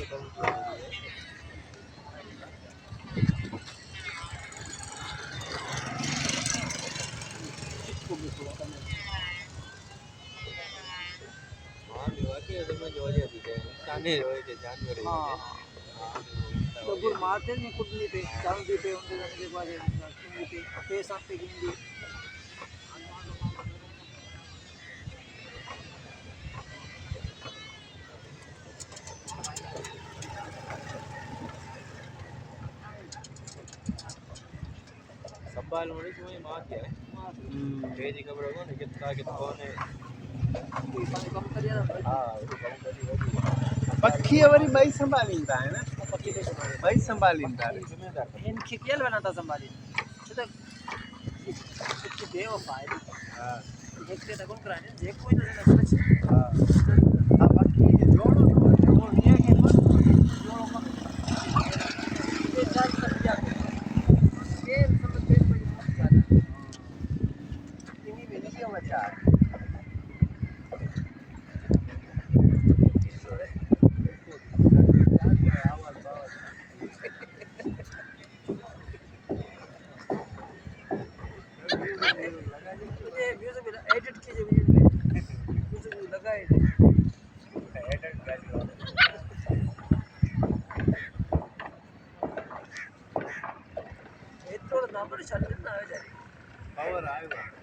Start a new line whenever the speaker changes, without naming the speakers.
तो मारते नहीं कुटनी पे चांदी पे उनके जाने के बाद कुटनी पे पैसा पे गिंदी
संभाल होने से वही मार क्या है भेजी खबर को ना कितना कौन है
कम करिए ना
हां कम करी
पक्षी वरी भाई संभालींदा है ना भाई संभालींदा
इनके केल बनाता संभाली तो कुछ देव फायदा
हां
एक से तक कराने जे कोई तो सच
हां अब पक्षी जोड़ो तो ये के जोड़ो
ये चार कर दिया ये समझ में मुझे ज्यादा
इन्हीं में नहीं बचा
म्यूजिक एडिट कीजिए म्यूजिक लगाए
एडिट कर लो
ये तो नंबर चल ना आ जाए
पावर आएगा